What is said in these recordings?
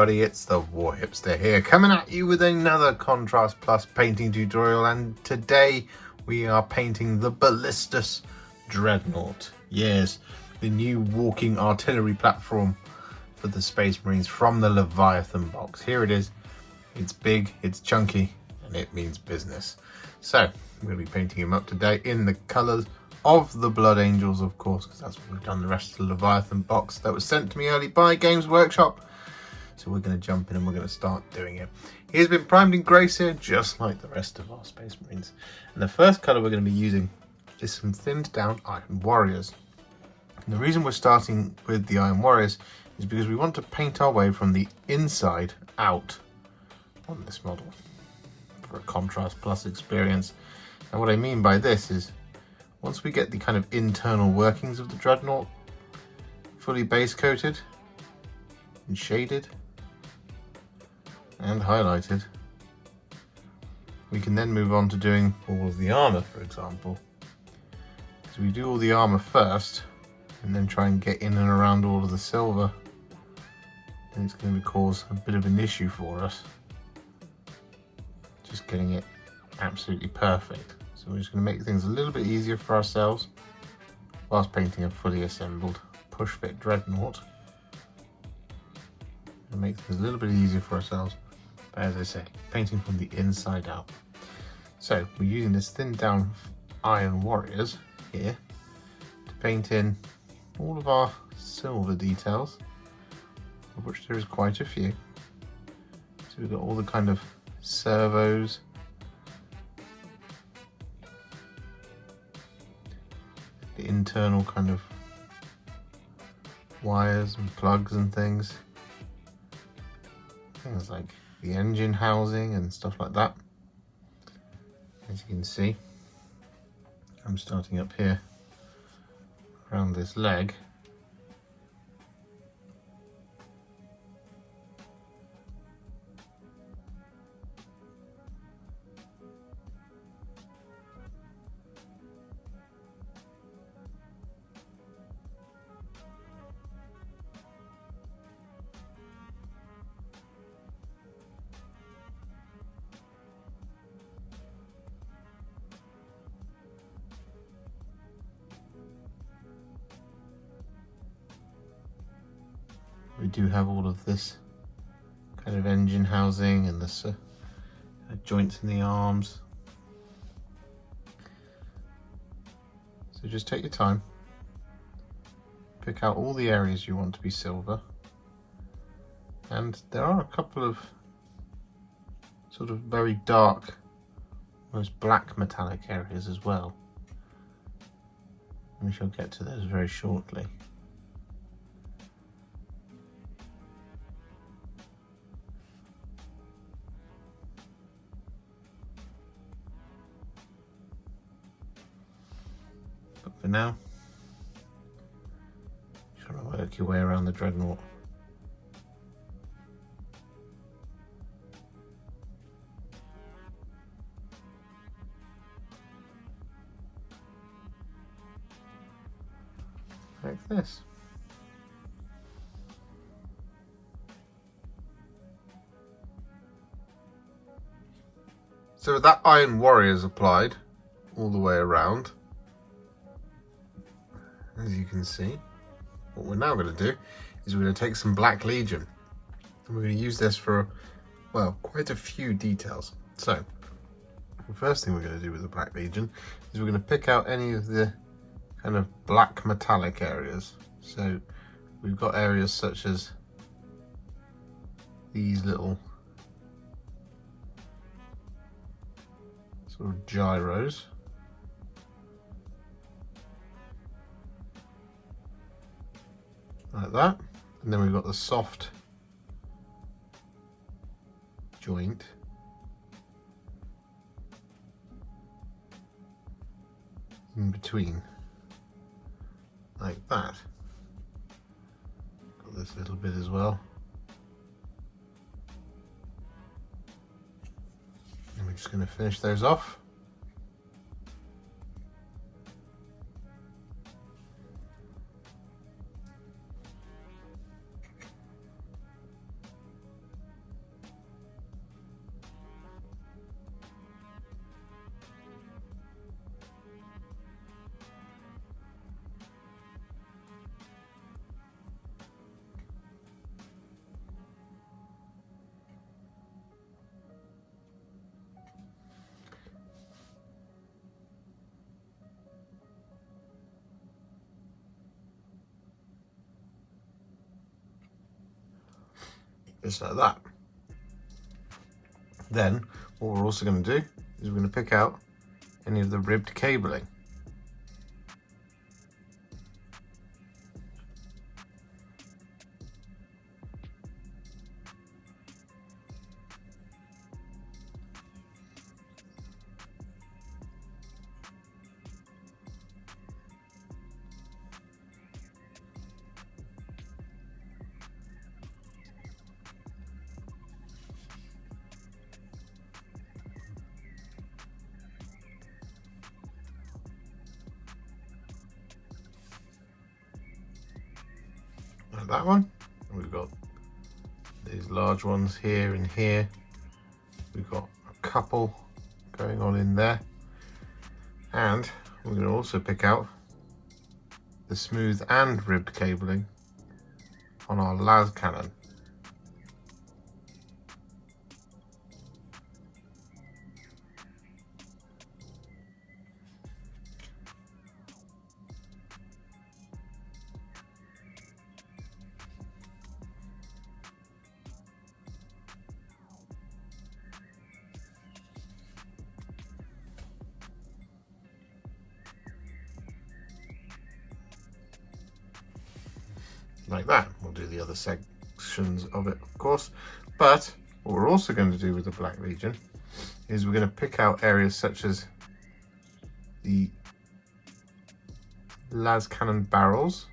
everybody, it's the Warhipster here, coming at you with another Contrast Plus painting tutorial, and today we are painting the Ballistus Dreadnought. Yes, the new walking artillery platform for the Space Marines from the Leviathan box. Here it is. It's big, it's chunky, and it means business. So, I'm going to be painting him up today in the colours of the Blood Angels, of course, because that's what we've done the rest of the Leviathan box that was sent to me early by Games Workshop. So we're going to jump in and we're going to start doing it. He's been primed in grey here, just like the rest of our Space Marines. And the first colour we're going to be using is some thinned down Iron Warriors. And the reason we're starting with the Iron Warriors is because we want to paint our way from the inside out on this model for a Contrast Plus experience. And what I mean by this is, once we get the kind of internal workings of the Dreadnought fully base coated and shaded and highlighted, we can then move on to doing all of the armour, for example. So we do all the armour first and then try and get in and around all of the silver, and it's going to cause a bit of an issue for us, just getting it absolutely perfect. So we're just going to make things a little bit easier for ourselves whilst painting a fully assembled push fit Dreadnought. And make things a little bit easier for ourselves, but as I say, painting from the inside out. So we're using this thinned down Iron Warriors here to paint in all of our silver details, of which there is quite a few. So we've got all the kind of servos, the internal kind of wires and plugs and things like the engine housing and stuff like that. As you can see, I'm starting up here around this leg. We do have all of this kind of engine housing and the joints in the arms. So just take your time, pick out all the areas you want to be silver, and there are a couple of sort of very dark, almost black metallic areas as well. We shall get to those very shortly. For now, try to work your way around the Dreadnought. Like this. So with that Iron Warriors applied all the way around, as you can see, what we're now going to do is we're going to take some Black Legion and we're going to use this for, well, quite a few details. So the first thing we're going to do with the Black Legion is we're going to pick out any of the kind of black metallic areas. So we've got areas such as these little sort of gyros, like that, and then we've got the soft joint in between, like that. Got this little bit as well, and we're just going to finish those off. just like that. Then what we're also going to do is we're going to pick out any of the ribbed cabling. Like that one. We've got these large ones here and here. We've got a couple going on in there, and we're going to also pick out the smooth and ribbed cabling on our las cannon. Like that. We'll do the other sections of it, of course, but what we're also going to do with the Black Legion is we're going to pick out areas such as the las cannon barrels,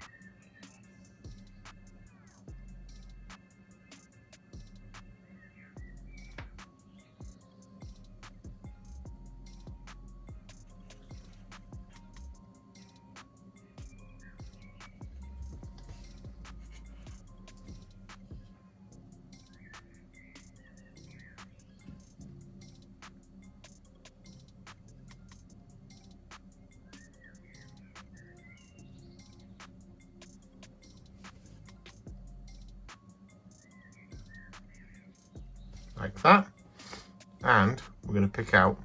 like that, and we're going to pick out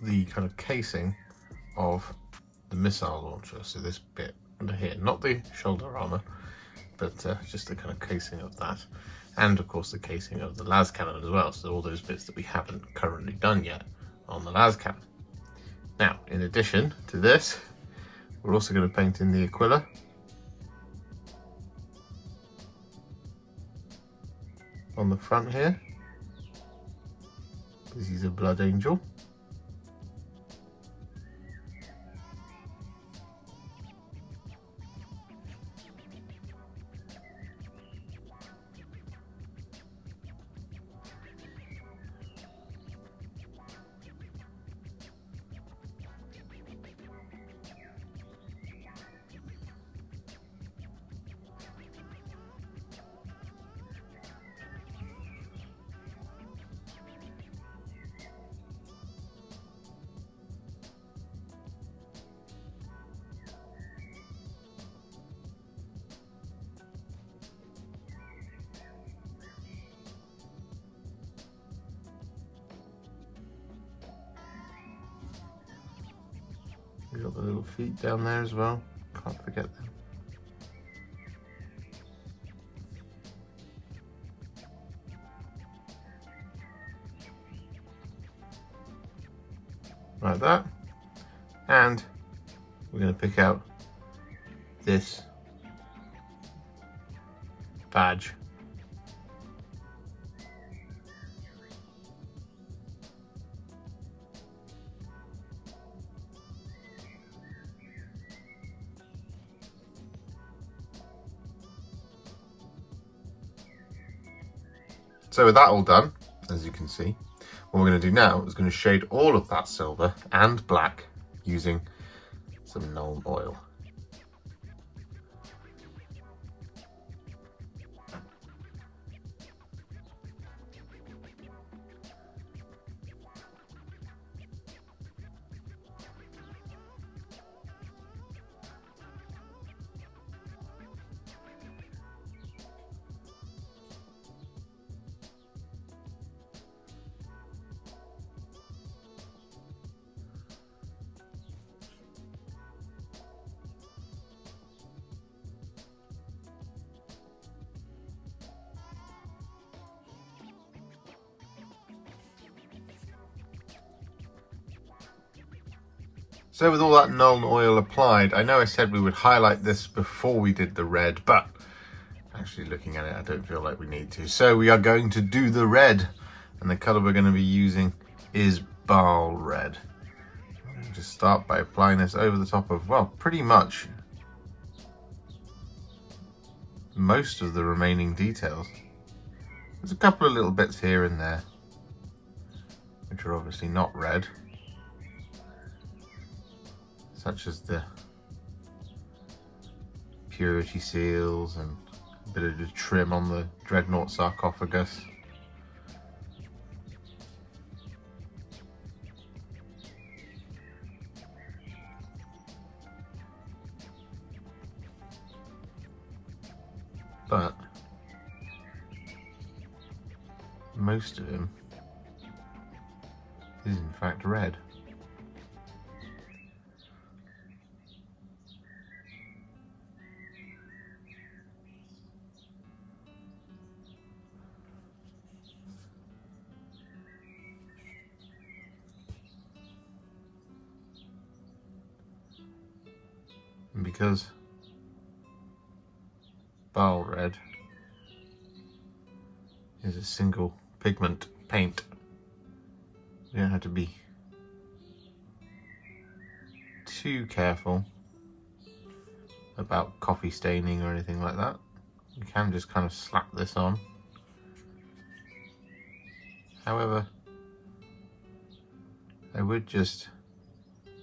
the kind of casing of the missile launcher. So this bit under here, not the shoulder armor, but just the kind of casing of that, and of course the casing of the las cannon as well. So all those bits that we haven't currently done yet on the las cannon. Now, in addition to this, we're also going to paint in the Aquila. On the front here, this is a Blood Angel. We've got the little feet down there as well, can't forget them. Like that. And we're going to pick out this badge. So with that all done, as you can see, what we're going to do now is going to shade all of that silver and black using some Nuln Oil. So with all that Nuln Oil applied, I know I said we would highlight this before we did the red, but actually looking at it, I don't feel like we need to. So we are going to do the red, and the colour we're going to be using is Baal Red. I'm going to just start by applying this over the top of, well, pretty much most of the remaining details. There's a couple of little bits here and there, which are obviously not red, such as the purity seals and a bit of the trim on the Dreadnought sarcophagus. But most of him is in fact red. And because Baal Red is a single pigment paint, you don't have to be too careful about coffee staining or anything like that. You can just kind of slap this on. However, I would just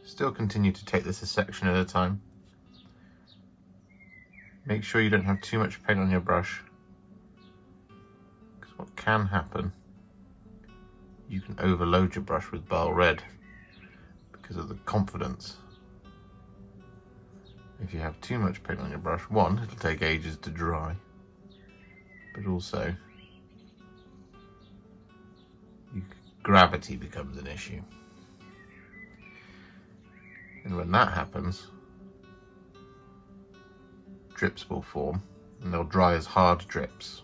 still continue to take this a section at a time. Make sure you don't have too much paint on your brush, because what can happen, you can overload your brush with Baal Red because of the confidence. If you have too much paint on your brush, one, it'll take ages to dry, but also gravity becomes an issue. And when that happens, drips will form, and they'll dry as hard drips.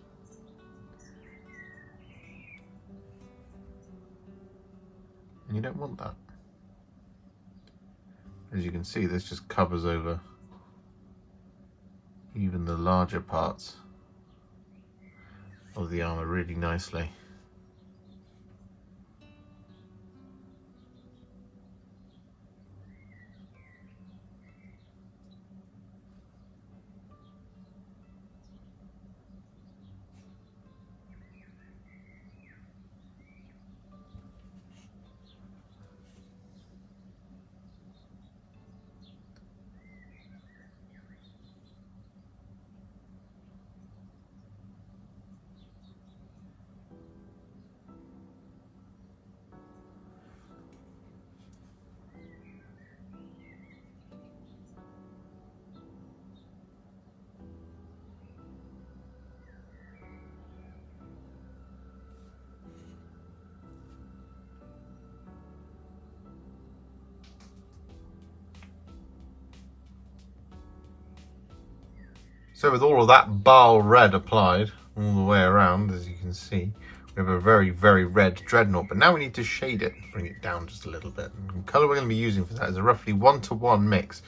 And you don't want that. As you can see, this just covers over even the larger parts of the armour really nicely. So with all of that Baal Red applied all the way around, as you can see, we have a very, very red Dreadnought. But now we need to shade it, bring it down just a little bit. And the colour we're going to be using for that is a roughly 1-to-1 mix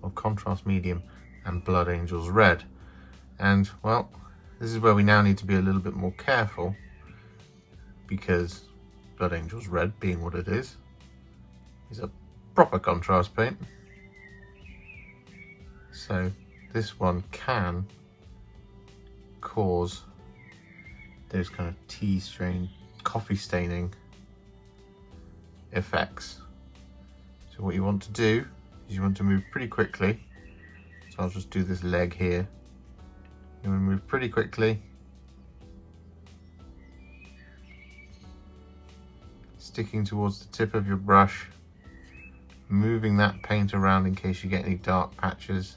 of Contrast Medium and Blood Angels Red. And, well, this is where we now need to be a little bit more careful, because Blood Angels Red, being what it is a proper contrast paint. So this one can cause those kind of tea strain, coffee staining effects. So what you want to do is you want to move pretty quickly. So I'll just do this leg here. You want to move pretty quickly. Sticking towards the tip of your brush, moving that paint around in case you get any dark patches.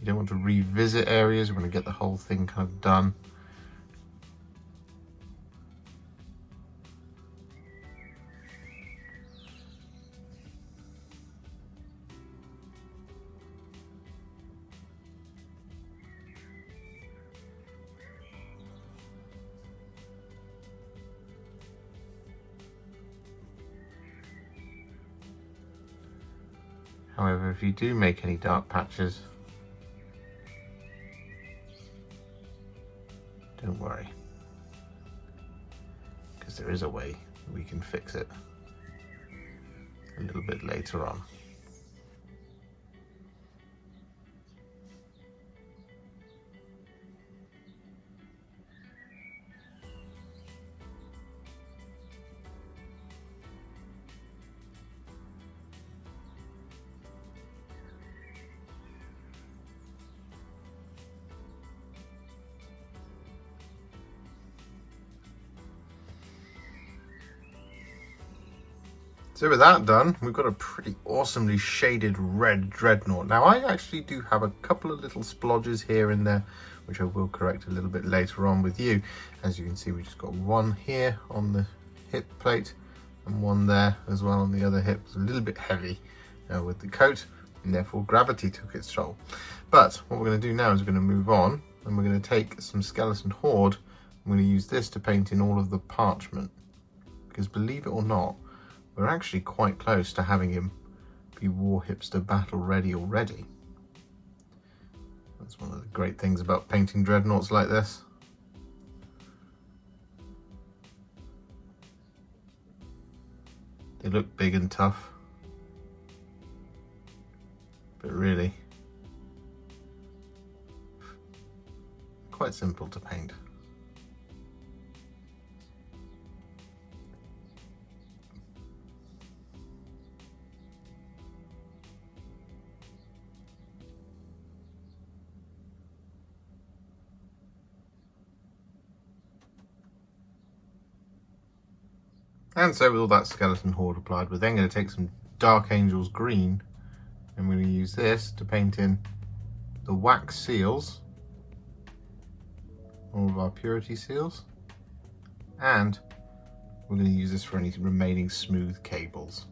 You don't want to revisit areas, you want to get the whole thing kind of done. However, if you do make any dark patches, don't worry, because there is a way we can fix it a little bit later on. So with that done, we've got a pretty awesomely shaded red dreadnought. Now I actually do have a couple of little splodges here and there, which I will correct a little bit later on with you. As you can see, we just got one here on the hip plate and one there as well on the other hip. It's a little bit heavy with the coat, and therefore gravity took its toll. But what we're going to do now is we're going to move on, and we're going to take some Skeleton Horde. I'm going to use this to paint in all of the parchment, because believe it or not, we're actually quite close to having him be Warhipster battle ready already. That's one of the great things about painting dreadnoughts like this. They look big and tough, but really quite simple to paint. And so with all that Skeleton Horde applied, we're then going to take some Dark Angels green, and we're going to use this to paint in the wax seals, all of our purity seals, and we're going to use this for any remaining smooth cables.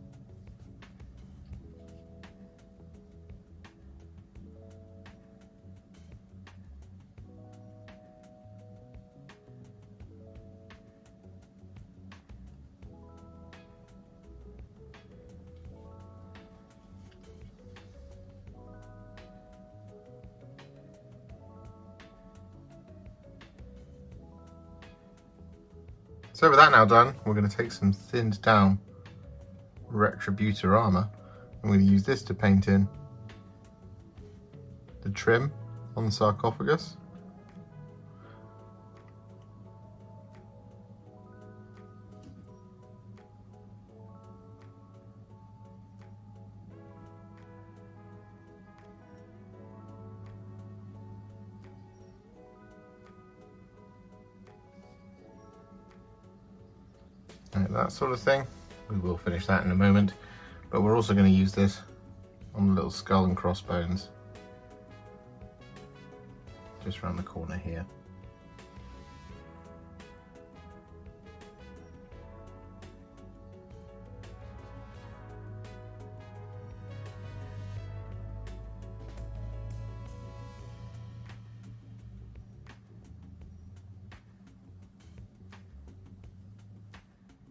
So with that now done, we're going to take some thinned down Retributor Armour, and we're going to use this to paint in the trim on the sarcophagus. Like that sort of thing. We will finish that in a moment, but we're also going to use this on the little skull and crossbones just around the corner here.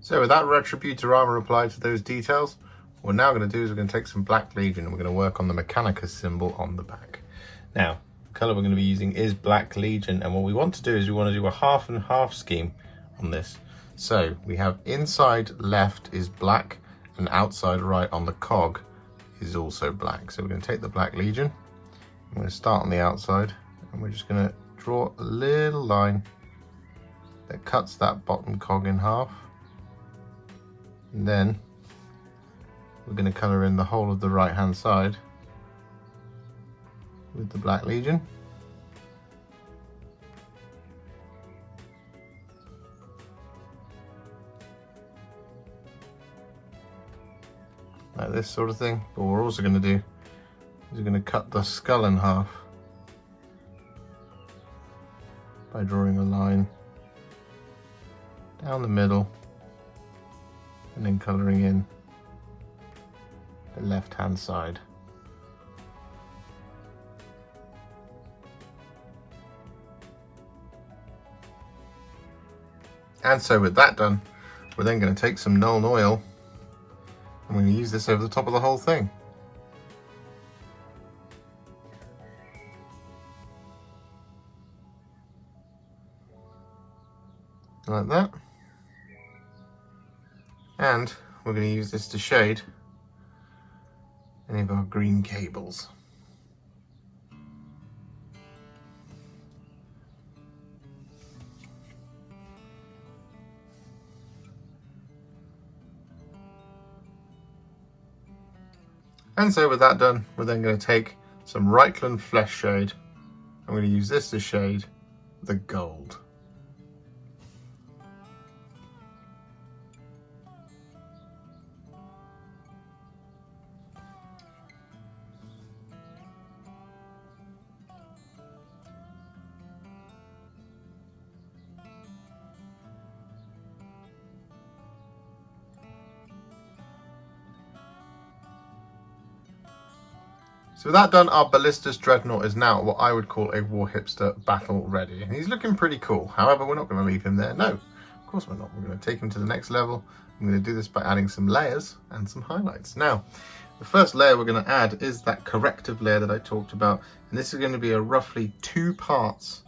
So with that Retributor Armour applied to those details, what we're now going to do is we're going to take some Black Legion and we're going to work on the Mechanicus symbol on the back. Now, the colour we're going to be using is Black Legion, and what we want to do is we want to do a half and half scheme on this. So we have inside left is black and outside right on the cog is also black. So we're going to take the Black Legion, I'm going to start on the outside, and we're just going to draw a little line that cuts that bottom cog in half. And then we're going to colour in the whole of the right hand side with the Black Legion. Like this sort of thing. But what we're also going to do is we're going to cut the skull in half by drawing a line down the middle and then colouring in the left hand side. And so with that done, we're then going to take some Nuln Oil and we're going to use this over the top of the whole thing. something like that. And we're going to use this to shade any of our green cables. And so with that done, we're then going to take some Reikland Fleshshade. I'm going to use this to shade the gold. So with that done, our Ballistus Dreadnought is now what I would call a Warhipster battle ready. And he's looking pretty cool. However, we're not going to leave him there. No, of course we're not. We're going to take him to the next level. I'm going to do this by adding some layers and some highlights. Now, the first layer we're going to add is that corrective layer that I talked about. And this is going to be a roughly 2 parts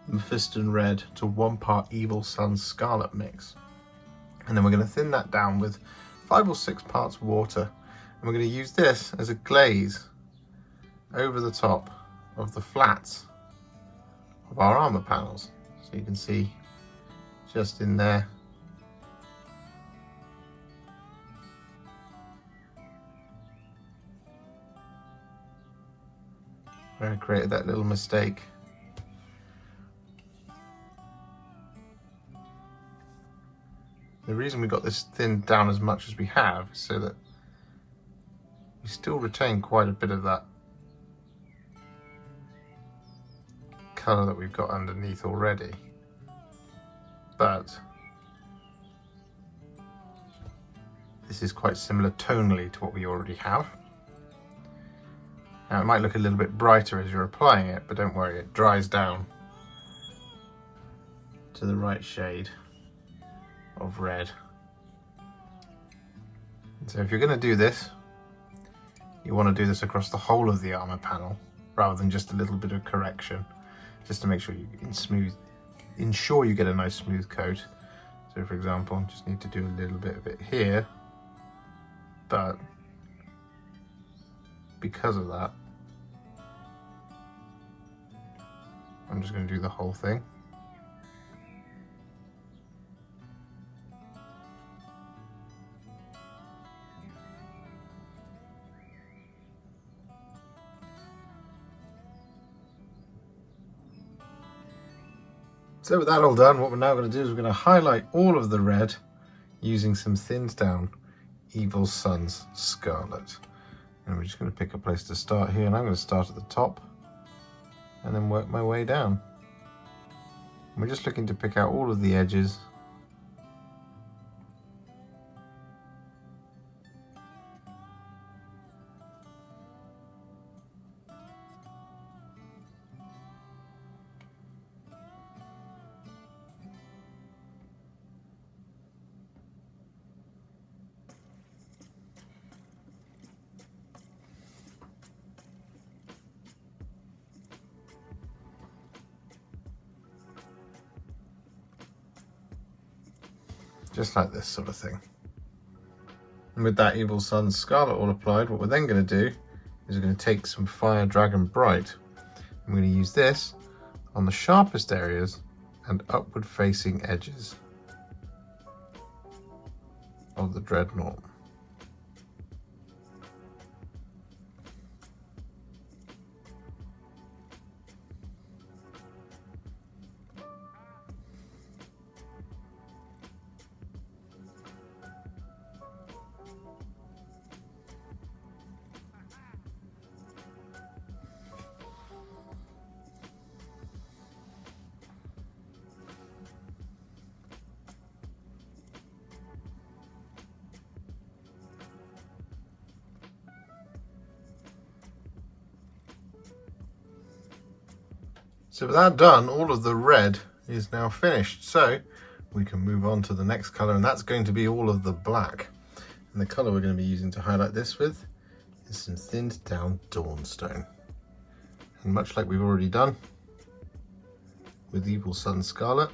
Mephiston Red to 1 part Evil Sunz Scarlet mix. And then we're going to thin that down with 5 or 6 parts water. And we're going to use this as a glaze over the top of the flats of our armor panels. So you can see just in there. Where I created that little mistake. The reason we got this thinned down as much as we have is so that we still retain quite a bit of that colour that we've got underneath already, but this is quite similar tonally to what we already have. Now it might look a little bit brighter as you're applying it, but don't worry, it dries down to the right shade of red. And so if you're going to do this, you want to do this across the whole of the armor panel rather than just a little bit of correction, just to make sure you ensure you get a nice smooth coat. So for example, just need to do a little bit of it here, but because of that, I'm just going to do the whole thing. So with that all done, what we're now going to do is we're going to highlight all of the red using some thinned down Evil Sunz Scarlet. And we're just going to pick a place to start here, and I'm going to start at the top and then work my way down. And we're just looking to pick out all of the edges. Just like this sort of thing. And with that Evil Sunz Scarlet all applied, what we're then going to do is we're going to take some Fire Dragon Bright. I'm going to use this on the sharpest areas and upward facing edges of the Dreadnought. So with that done, all of the red is now finished. So we can move on to the next colour, and that's going to be all of the black. And the colour we're going to be using to highlight this with is some thinned down Dawnstone. And much like we've already done with Evil Sunz Scarlet,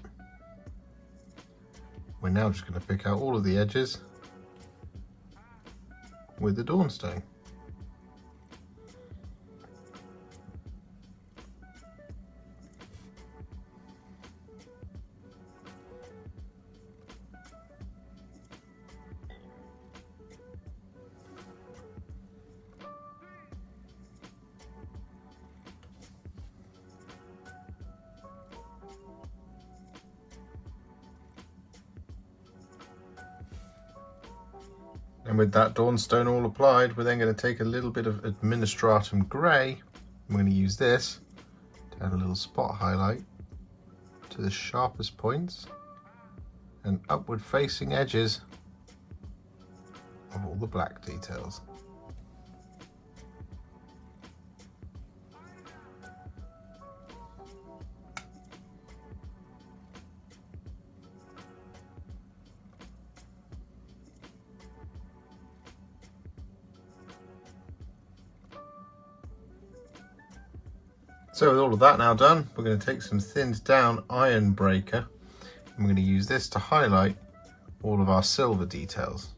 we're now just going to pick out all of the edges with the Dawnstone. And with that Dawnstone all applied, we're then going to take a little bit of Adminstratum Grey. I'm going to use this to add a little spot highlight to the sharpest points and upward facing edges of all the black details. So with all of that now done, we're going to take some thinned down Ironbreaker and we're going to use this to highlight all of our silver details.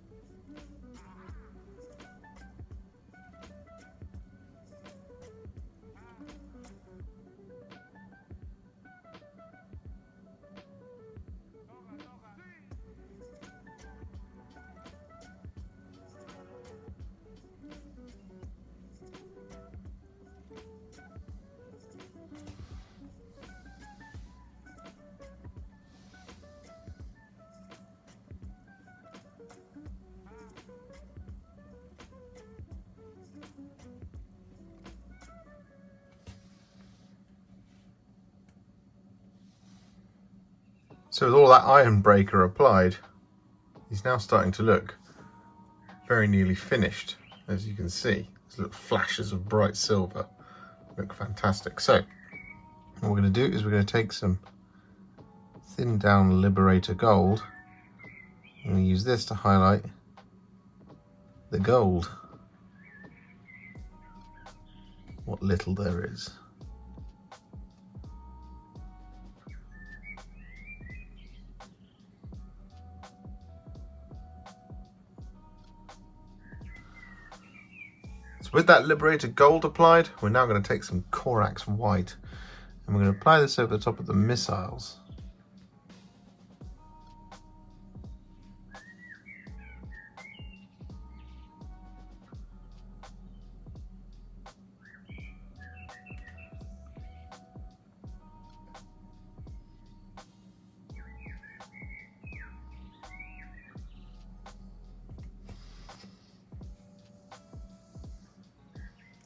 So with all that Ironbreaker applied, he's now starting to look very nearly finished, as you can see. These little flashes of bright silver look fantastic. So what we're going to do is we're going to take some thinned down Liberator Gold. I'm going to use this to highlight the gold, what little there is. So with that Liberator Gold applied, we're now going to take some Corax White and we're going to apply this over the top of the missiles.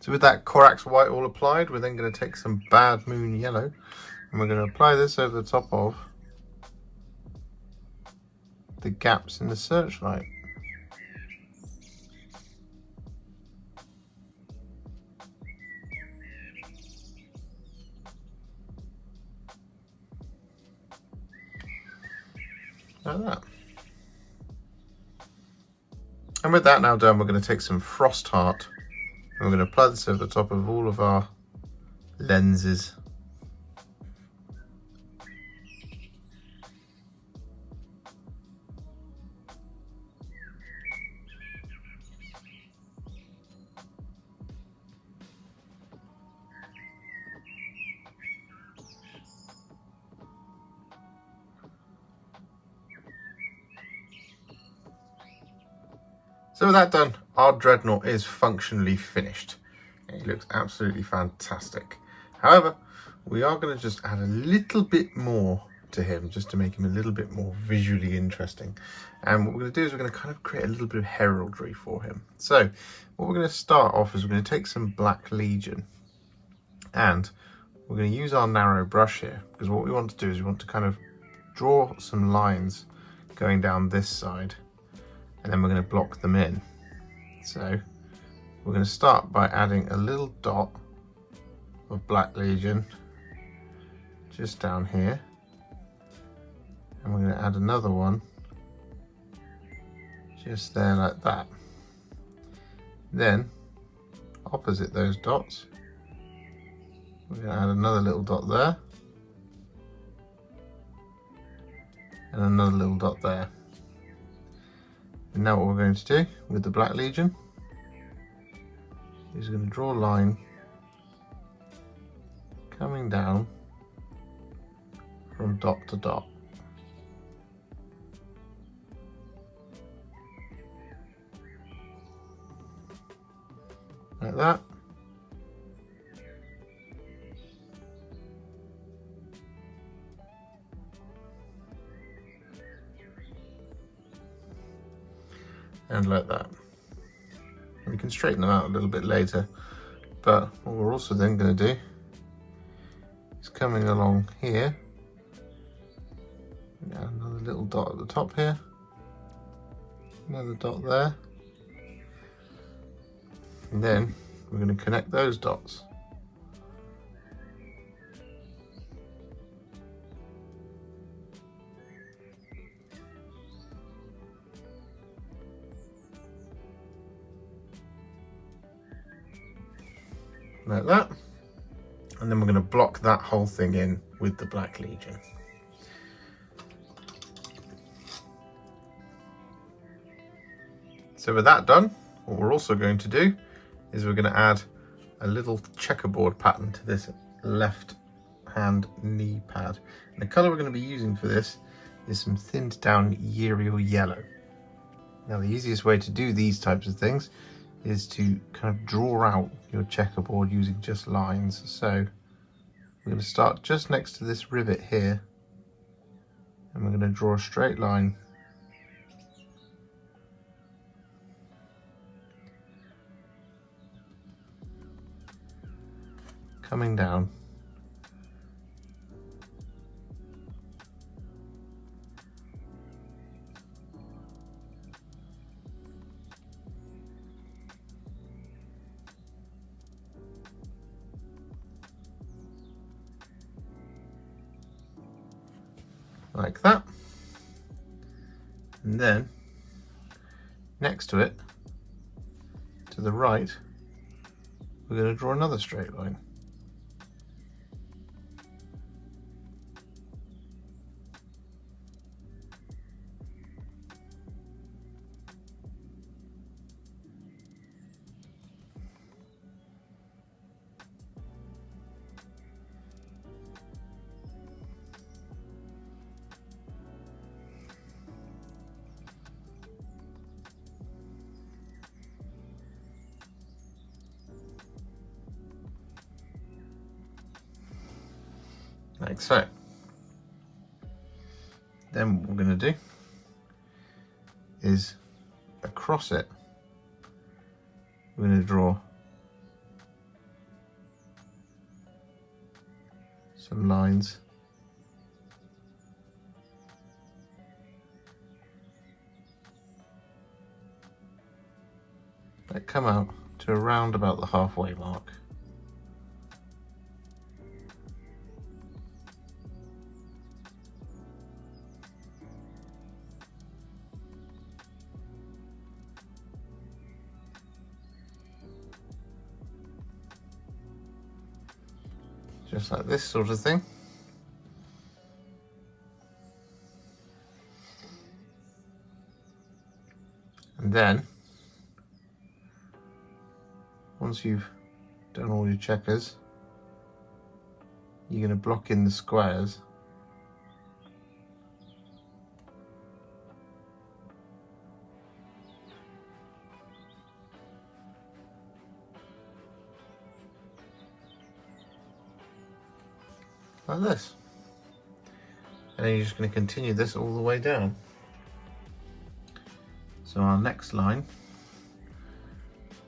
So with that Corax White all applied, we're then going to take some Bad Moon Yellow and we're going to apply this over the top of the gaps in the searchlight. Like that. And with that now done, we're going to take some Frostheart and we're going to apply this over the top of all of our lenses. So with that done, our Dreadnought is functionally finished. It looks absolutely fantastic. However, we are going to just add a little bit more to him, just to make him a little bit more visually interesting. And what we're going to do is we're going to kind of create a little bit of heraldry for him. So what we're going to start off is we're going to take some Black Legion and we're going to use our narrow brush here, because what we want to do is we want to kind of draw some lines going down this side, and then we're going to block them in. So we're going to start by adding a little dot of Black Legion just down here, and we're going to add another one just there like that. Then opposite those dots, we're going to add another little dot there, and another little dot there. And now what we're going to do with the Black Legion is going to draw a line coming down from dot to dot. Like that. And like that. We can straighten them out a little bit later, but what we're also then going to do is coming along here, another little dot at the top here, another dot there, and then we're going to connect those dots. Like that, and then we're going to block that whole thing in with the Black Legion. So with that done, what we're also going to do is we're going to add a little checkerboard pattern to this left hand knee pad. And the colour we're going to be using for this is some thinned down Yriel Yellow. Now the easiest way to do these types of things is to kind of draw out your checkerboard using just lines. So we're going to start just next to this rivet here, and we're going to draw a straight line coming down, like that. And then next to it, to the right, we're going to draw another straight line. Like so. Then what we're going to do is across it, we're going to draw some lines that come out to around about the halfway mark. Just like this sort of thing. And then, once you've done all your checkers, you're going to block in the squares. Like this. And then you're just going to continue this all the way down. So our next line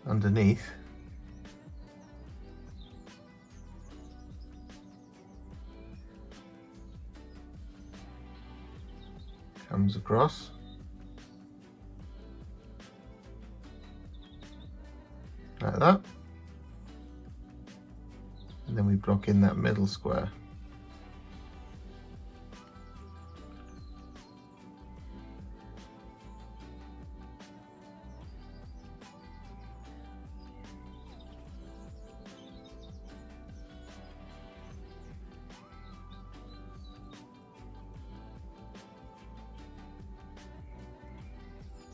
underneath comes across like that, and then we block in that middle square.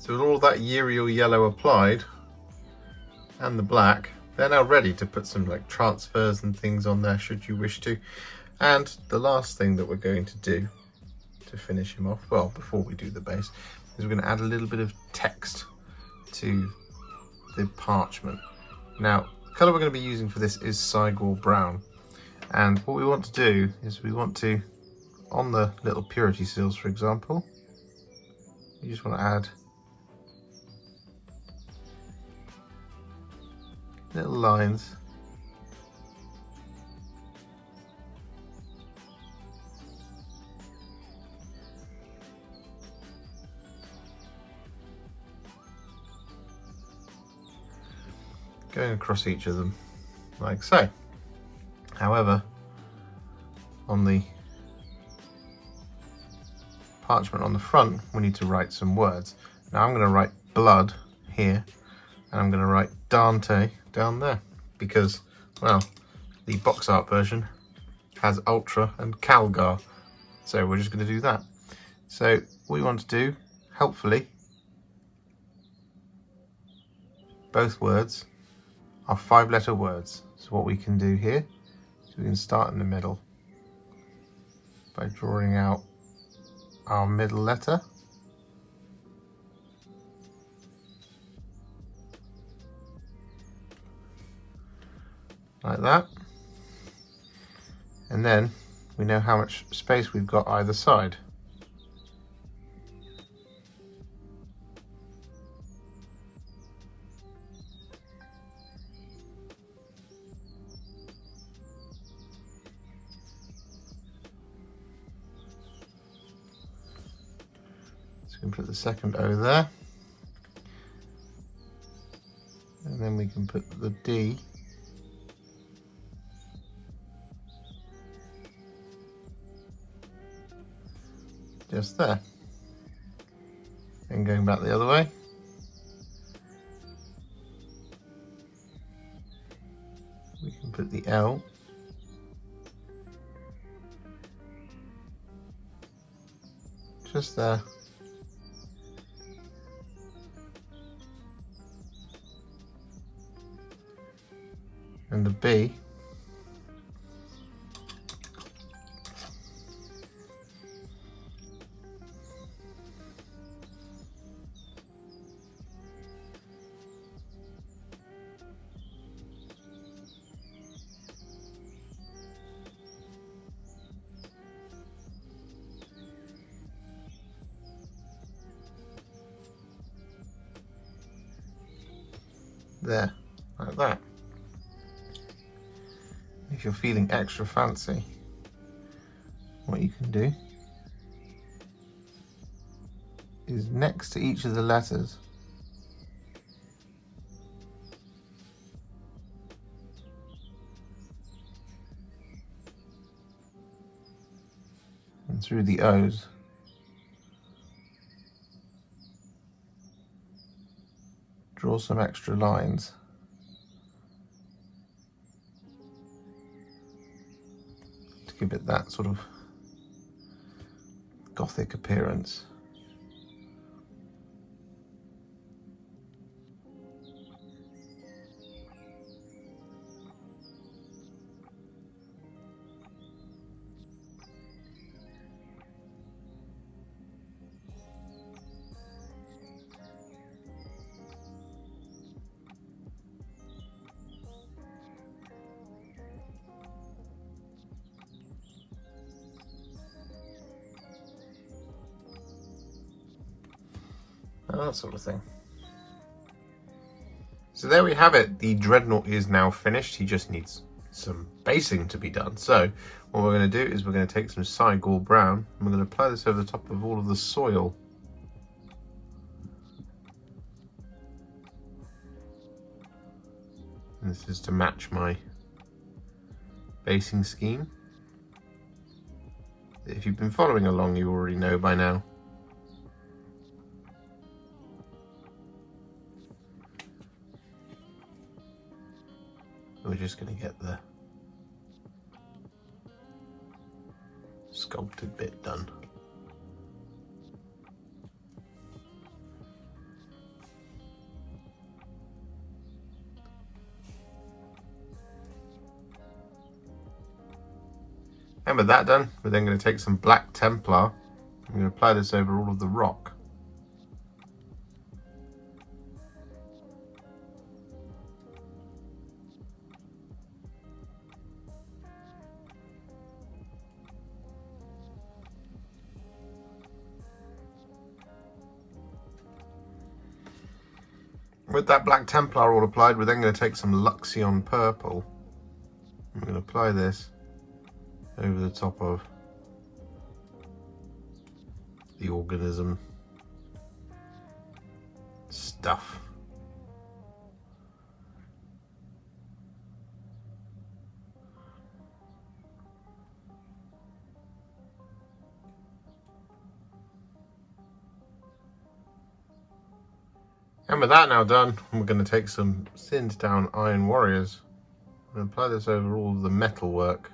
So with all that Yriel Yellow applied, and the black, they're now ready to put some like transfers and things on there should you wish to. And the last thing that we're going to do to finish him off, well, before we do the base, is we're going to add a little bit of text to the parchment. Now, the colour we're going to be using for this is Cygor Brown. And what we want to do is we want to, on the little purity seals, for example, you just want to add little lines going across each of them like so. However, on the parchment on the front we need to write some words. Now I'm going to write blood here, and I'm going to write Dante down there because, well, the box art version has Ultra and Calgar, so we're just going to do that. So what we want to do, helpfully, both words are 5-letter words. So what we can do here is we can start in the middle by drawing out our middle letter. Like that. And then we know how much space we've got either side. So we can put the second O there. And then we can put the D just there. And going back the other way. We can put the L just there. And the B there, like that. If you're feeling extra fancy, what you can do is next to each of the letters and through the O's draw some extra lines. Give it that sort of gothic appearance. That sort of thing. So there we have it. The Dreadnought is now finished. He just needs some basing to be done. So what we're going to do is we're going to take some Cygor Brown and we're going to apply this over the top of all of the soil. And this is to match my basing scheme. If you've been following along, you already know by now. We're just going to get the sculpted bit done. And with that done, we're then going to take some Black Templar. I'm going to apply this over all of the rock. With that Black Templar all applied, we're then going to take some Luxion Purple. I'm going to apply this over the top of the organism stuff. And with that now done, we're going to take some thinned down Iron Warriors and apply this over all of the metal work.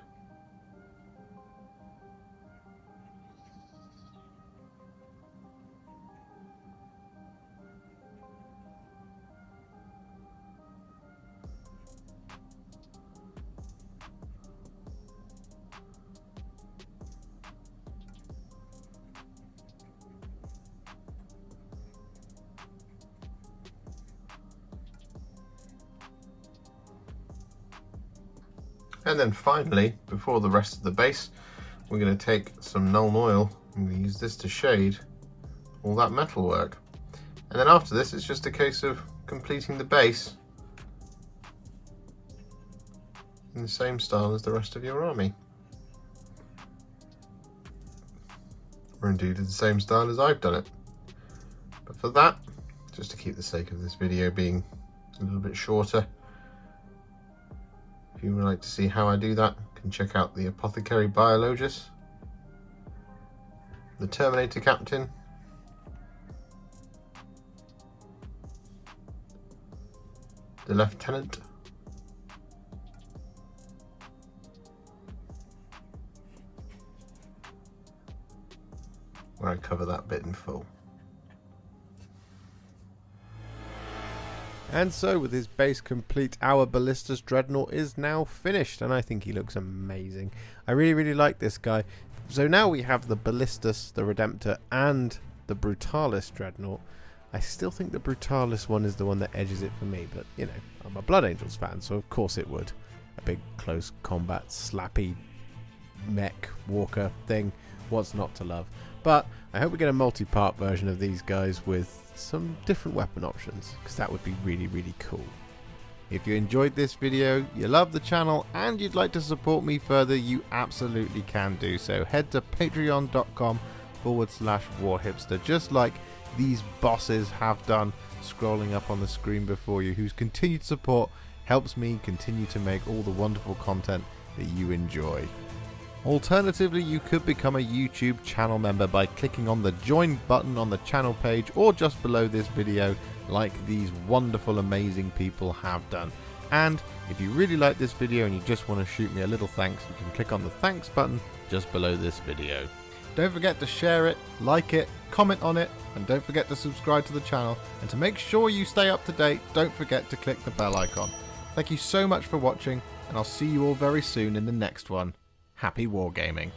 And then finally, before the rest of the base, we're going to take some Nuln Oil and we use this to shade all that metal work. And then after this, it's just a case of completing the base in the same style as the rest of your army. Or indeed in the same style as I've done it. But for that, just to keep the sake of this video being a little bit shorter, if you would like to see how I do that, you can check out the Apothecary Biologist, the Terminator Captain, the Lieutenant, where I cover that bit in full. And so, with his base complete, our Ballistus Dreadnought is now finished, and I think he looks amazing. I really like this guy. So now we have the Ballistus, the Redemptor, and the Brutalis Dreadnought. I still think the Brutalis one is the one that edges it for me, but, you know, I'm a Blood Angels fan, so of course it would. A big close combat, slappy mech walker thing. What's not to love? But I hope we get a multi-part version of these guys with some different weapon options, because that would be really cool. If you enjoyed this video, you love the channel, and you'd like to support me further, you absolutely can do so. Head to patreon.com/Warhipster, just like these bosses have done, scrolling up on the screen before you, whose continued support helps me continue to make all the wonderful content that you enjoy. Alternatively, you could become a YouTube channel member by clicking on the join button on the channel page or just below this video, like these wonderful amazing people have done. And if you really like this video and you just want to shoot me a little thanks, you can click on the thanks button just below this video. Don't forget to share it, like it, comment on it, and don't forget to subscribe to the channel. And to make sure you stay up to date, don't forget to click the bell icon. Thank you so much for watching, and I'll see you all very soon in the next one. Happy wargaming.